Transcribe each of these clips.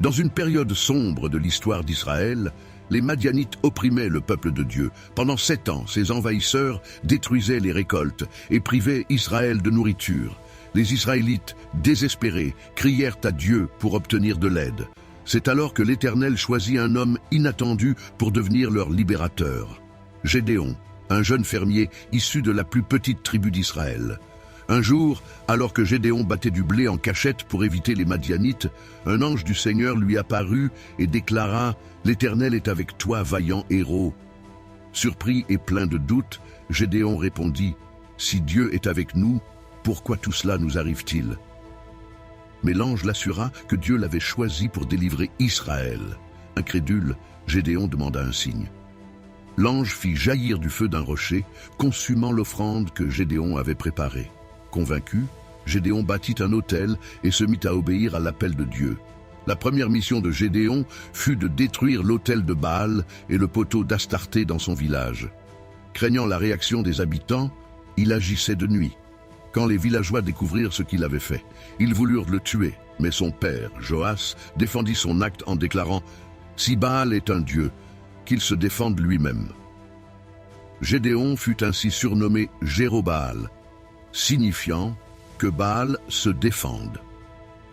Dans une période sombre de l'histoire d'Israël, les Madianites opprimaient le peuple de Dieu. Pendant 7 ans, ces envahisseurs détruisaient les récoltes et privaient Israël de nourriture. Les Israélites, désespérés, crièrent à Dieu pour obtenir de l'aide. C'est alors que l'Éternel choisit un homme inattendu pour devenir leur libérateur. Gédéon, un jeune fermier issu de la plus petite tribu d'Israël. Un jour, alors que Gédéon battait du blé en cachette pour éviter les Madianites, un ange du Seigneur lui apparut et déclara « L'Éternel est avec toi, vaillant héros ». Surpris et plein de doutes, Gédéon répondit « Si Dieu est avec nous, pourquoi tout cela nous arrive-t-il » Mais l'ange l'assura que Dieu l'avait choisi pour délivrer Israël. Incrédule, Gédéon demanda un signe. L'ange fit jaillir du feu d'un rocher, consumant l'offrande que Gédéon avait préparée. Convaincu, Gédéon bâtit un autel et se mit à obéir à l'appel de Dieu. La première mission de Gédéon fut de détruire l'autel de Baal et le poteau d'Astarté dans son village. Craignant la réaction des habitants, il agissait de nuit. Quand les villageois découvrirent ce qu'il avait fait, ils voulurent le tuer, mais son père, Joas, défendit son acte en déclarant « Si Baal est un dieu, qu'il se défende lui-même ». Gédéon fut ainsi surnommé Jérobaal, signifiant que Baal se défende.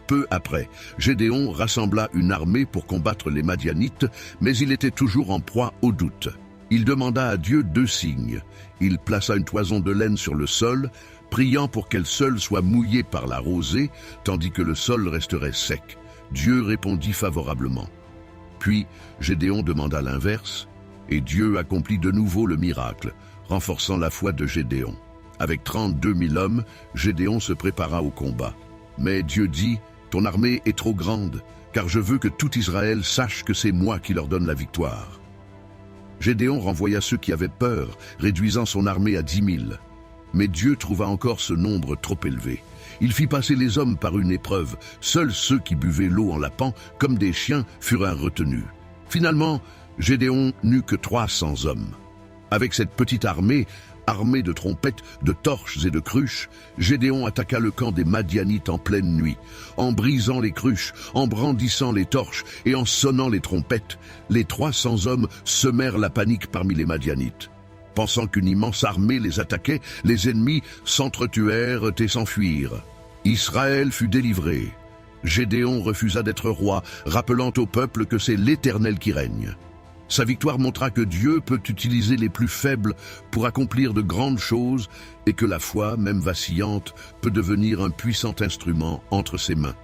Peu après, Gédéon rassembla une armée pour combattre les Madianites, mais il était toujours en proie au doute. Il demanda à Dieu 2 signes. Il plaça une toison de laine sur le sol, priant pour qu'elle seule soit mouillée par la rosée, tandis que le sol resterait sec. Dieu répondit favorablement. Puis, Gédéon demanda l'inverse, et Dieu accomplit de nouveau le miracle, renforçant la foi de Gédéon. Avec 32 000 hommes, Gédéon se prépara au combat. Mais Dieu dit, « Ton armée est trop grande, car je veux que tout Israël sache que c'est moi qui leur donne la victoire. » Gédéon renvoya ceux qui avaient peur, réduisant son armée à 10 000. Mais Dieu trouva encore ce nombre trop élevé. Il fit passer les hommes par une épreuve. Seuls ceux qui buvaient l'eau en lappant, comme des chiens, furent retenus. Finalement, Gédéon n'eut que 300 hommes. Avec cette petite armée, armée de trompettes, de torches et de cruches, Gédéon attaqua le camp des Madianites en pleine nuit. En brisant les cruches, en brandissant les torches et en sonnant les trompettes, les 300 hommes semèrent la panique parmi les Madianites. Pensant qu'une immense armée les attaquait, les ennemis s'entretuèrent et s'enfuirent. Israël fut délivré. Gédéon refusa d'être roi, rappelant au peuple que c'est l'Éternel qui règne. Sa victoire montra que Dieu peut utiliser les plus faibles pour accomplir de grandes choses et que la foi, même vacillante, peut devenir un puissant instrument entre ses mains.